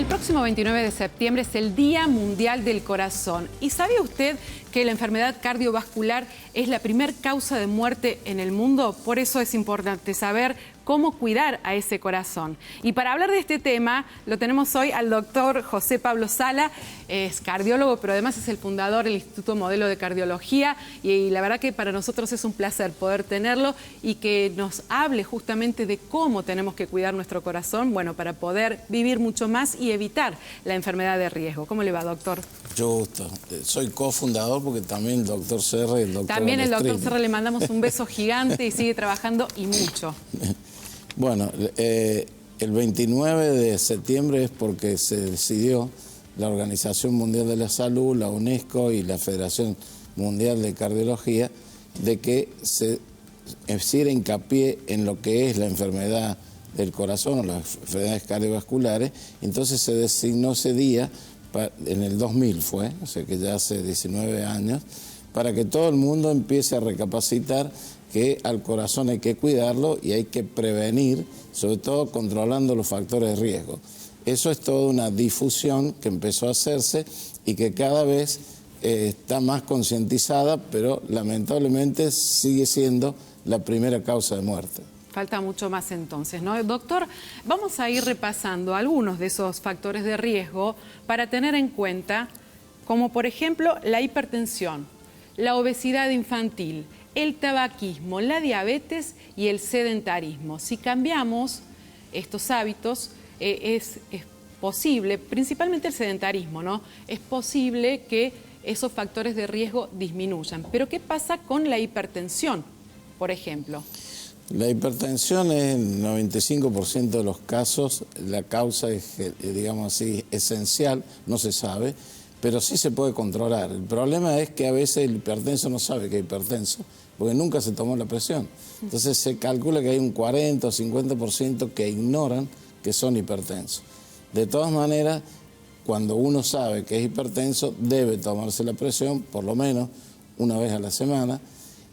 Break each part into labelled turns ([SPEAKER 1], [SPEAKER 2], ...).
[SPEAKER 1] El próximo 29 de septiembre es el Día Mundial del Corazón. ¿Y sabía usted que la enfermedad cardiovascular es la primer causa de muerte en el mundo? Por eso es importante saber cómo cuidar a ese corazón. Y para hablar de este tema, lo tenemos hoy al doctor José Pablo Sala. Es cardiólogo, pero además es el fundador del Instituto Modelo de Cardiología. Y la verdad que para nosotros es un placer poder tenerlo y que nos hable justamente de cómo tenemos que cuidar nuestro corazón, bueno, para poder vivir mucho más y evitar la enfermedad de riesgo. ¿Cómo le va, doctor?
[SPEAKER 2] Mucho gusto. Soy cofundador porque también el doctor Serra y el doctor
[SPEAKER 1] También el doctor
[SPEAKER 2] Balestrini.
[SPEAKER 1] Serra le mandamos un beso gigante y sigue trabajando y mucho.
[SPEAKER 2] Bueno, el 29 de septiembre es porque se decidió la Organización Mundial de la Salud, la UNESCO y la Federación Mundial de Cardiología de que se hiciera hincapié en lo que es la enfermedad del corazón o las enfermedades cardiovasculares. Entonces se designó ese día, en el 2000 fue, o sea que ya hace 19 años, para que todo el mundo empiece a recapacitar que al corazón hay que cuidarlo y hay que prevenir, sobre todo controlando los factores de riesgo. Eso es toda una difusión que empezó a hacerse y que cada vez está más concientizada, pero lamentablemente sigue siendo la primera causa de muerte.
[SPEAKER 1] Falta mucho más entonces, ¿no? Doctor, vamos a ir repasando algunos de esos factores de riesgo para tener en cuenta, como por ejemplo la hipertensión, la obesidad infantil, el tabaquismo, la diabetes y el sedentarismo. Si cambiamos estos hábitos, es posible, principalmente el sedentarismo, ¿no? Es posible que esos factores de riesgo disminuyan. Pero ¿qué pasa con la hipertensión, por ejemplo?
[SPEAKER 2] La hipertensión es en 95% de los casos, la causa es, digamos así, esencial, no se sabe, pero sí se puede controlar. El problema es que a veces el hipertenso no sabe que es hipertenso, porque nunca se tomó la presión. Entonces se calcula que hay un 40 o 50% que ignoran que son hipertensos. De todas maneras, cuando uno sabe que es hipertenso, debe tomarse la presión por lo menos una vez a la semana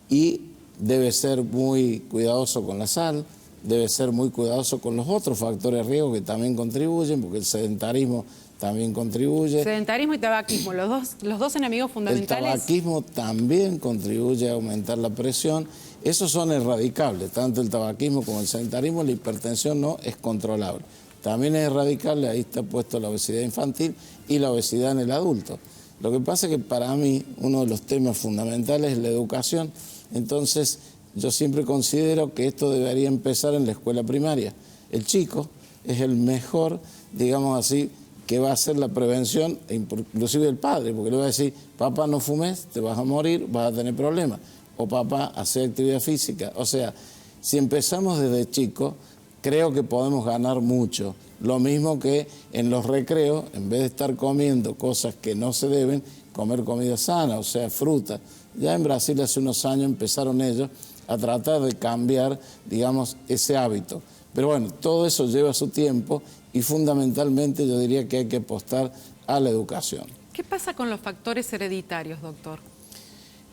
[SPEAKER 2] y debe ser muy cuidadoso con la sal, debe ser muy cuidadoso con los otros factores de riesgo que también contribuyen, porque el sedentarismo también contribuye.
[SPEAKER 1] Sedentarismo y tabaquismo, los dos enemigos fundamentales.
[SPEAKER 2] El tabaquismo también contribuye a aumentar la presión. Esos son erradicables, tanto el tabaquismo como el sedentarismo. La hipertensión no es controlable. También es erradicable, ahí está puesto la obesidad infantil y la obesidad en el adulto. Lo que pasa es que para mí uno de los temas fundamentales es la educación. Entonces yo siempre considero que esto debería empezar en la escuela primaria. El chico es el mejor, digamos así, que va a hacer la prevención, inclusive el padre, porque le va a decir, papá, no fumes, te vas a morir, vas a tener problemas. O papá, hace actividad física. O sea, si empezamos desde chico, creo que podemos ganar mucho. Lo mismo que en los recreos, en vez de estar comiendo cosas que no se deben, comer comida sana, o sea, fruta. Ya en Brasil hace unos años empezaron ellos a tratar de cambiar, digamos, ese hábito. Pero bueno, todo eso lleva su tiempo y fundamentalmente yo diría que hay que apostar a la educación.
[SPEAKER 1] ¿Qué pasa con los factores hereditarios, doctor?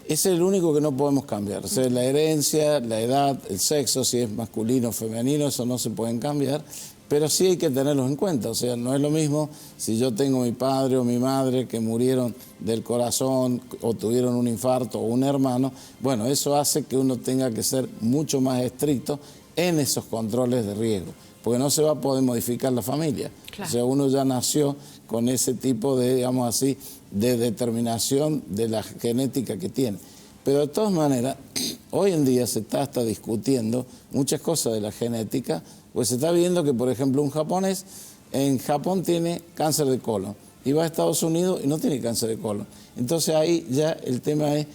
[SPEAKER 2] Ese es el único que no podemos cambiar. O sea, la herencia, la edad, el sexo, si es masculino o femenino, eso no se pueden cambiar. Pero sí hay que tenerlos en cuenta. O sea, no es lo mismo si yo tengo mi padre o mi madre que murieron del corazón o tuvieron un infarto o un hermano. Bueno, eso hace que uno tenga que ser mucho más estricto en esos controles de riesgo, porque no se va a poder modificar la familia. Claro. O sea, uno ya nació con ese tipo de, digamos así, de determinación de la genética que tiene. Pero de todas maneras, hoy en día se está hasta discutiendo muchas cosas de la genética, pues se está viendo que, por ejemplo, un japonés en Japón tiene cáncer de colon y va a Estados Unidos y no tiene cáncer de colon. Entonces ahí ya el tema es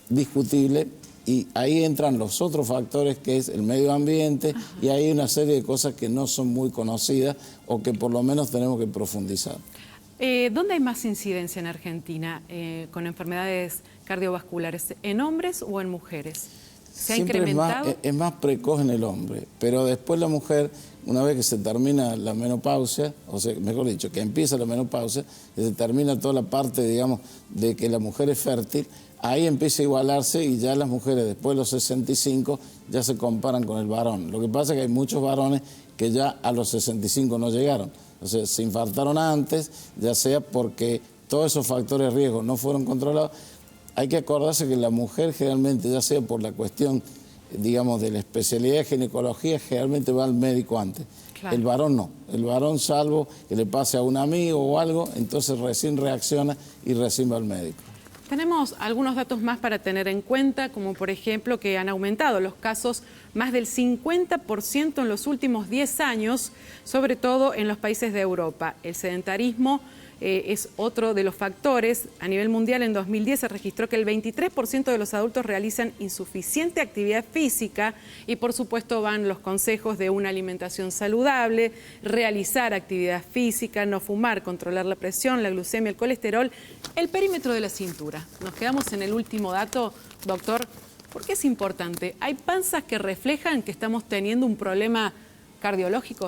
[SPEAKER 2] discutible y ahí entran los otros factores que es el medio ambiente. Ajá. Y hay una serie de cosas que no son muy conocidas o que por lo menos tenemos que profundizar.
[SPEAKER 1] ¿Dónde hay más incidencia en Argentina con enfermedades cardiovasculares? ¿En hombres o en mujeres? ¿Se ha incrementado?
[SPEAKER 2] Es más precoz en el hombre, pero después la mujer, una vez que se termina la menopausia, o sea, mejor dicho, que empieza la menopausia, que se termina toda la parte, digamos, de que la mujer es fértil, ahí empieza a igualarse y ya las mujeres después de los 65 ya se comparan con el varón. Lo que pasa es que hay muchos varones que ya a los 65 no llegaron. O sea, se infartaron antes, ya sea porque todos esos factores de riesgo no fueron controlados. Hay que acordarse que la mujer generalmente, ya sea por la cuestión, digamos, de la especialidad de ginecología, generalmente va al médico antes. Claro. El varón no. El varón, salvo que le pase a un amigo o algo, entonces recién reacciona y recién va al médico.
[SPEAKER 1] Tenemos algunos datos más para tener en cuenta, como por ejemplo que han aumentado los casos más del 50% en los últimos 10 años, sobre todo en los países de Europa. El sedentarismo es otro de los factores. A nivel mundial, en 2010 se registró que el 23% de los adultos realizan insuficiente actividad física y, por supuesto, van los consejos de una alimentación saludable, realizar actividad física, no fumar, controlar la presión, la glucemia, el colesterol, el perímetro de la cintura. Nos quedamos en el último dato, doctor. ¿Por qué es importante? ¿Hay panzas que reflejan que estamos teniendo un problema cardiológico?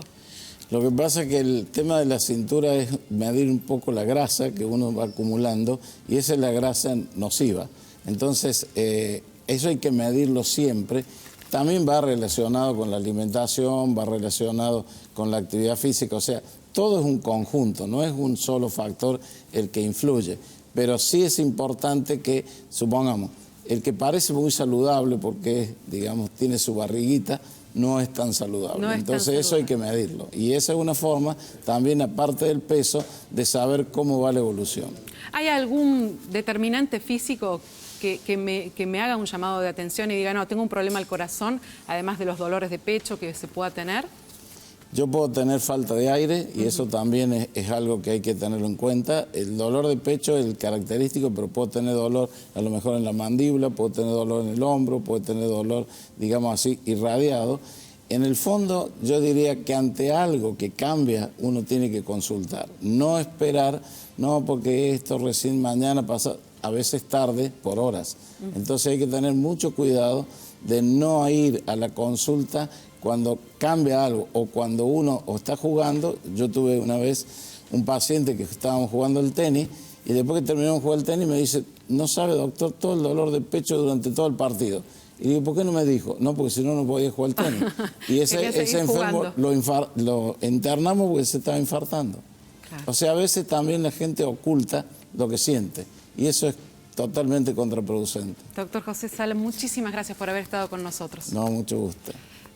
[SPEAKER 2] Lo que pasa es que el tema de la cintura es medir un poco la grasa que uno va acumulando y esa es la grasa nociva. Entonces, eso hay que medirlo siempre. También va relacionado con la alimentación, va relacionado con la actividad física. O sea, todo es un conjunto, no es un solo factor el que influye. Pero sí es importante que, supongamos, el que parece muy saludable porque, digamos, tiene su barriguita, no es tan saludable. Entonces eso hay que medirlo. Y esa es una forma, también aparte del peso, de saber cómo va la evolución.
[SPEAKER 1] ¿Hay algún determinante físico que me haga un llamado de atención y diga, no, tengo un problema al corazón, además de los dolores de pecho que se pueda tener?
[SPEAKER 2] Yo puedo tener falta de aire y eso también es algo que hay que tenerlo en cuenta. El dolor de pecho es el característico, pero puedo tener dolor a lo mejor en la mandíbula, puedo tener dolor en el hombro, puedo tener dolor, digamos así, irradiado. En el fondo, yo diría que ante algo que cambia, uno tiene que consultar. No esperar, no porque esto recién mañana pasa, a veces tarde, por horas. Entonces hay que tener mucho cuidado de no ir a la consulta cuando cambia algo o cuando uno o está jugando. Yo tuve una vez un paciente que estábamos jugando el tenis y después que terminamos de jugar el tenis me dice, no sabe, doctor, todo el dolor de pecho durante todo el partido. Y digo, ¿por qué no me dijo? No, porque si no, no podía jugar el tenis. Y ese enfermo lo internamos porque se estaba infartando. Claro. O sea, a veces también la gente oculta lo que siente y eso es totalmente contraproducente.
[SPEAKER 1] Doctor José Sala, muchísimas gracias por haber estado con nosotros.
[SPEAKER 2] No, mucho gusto.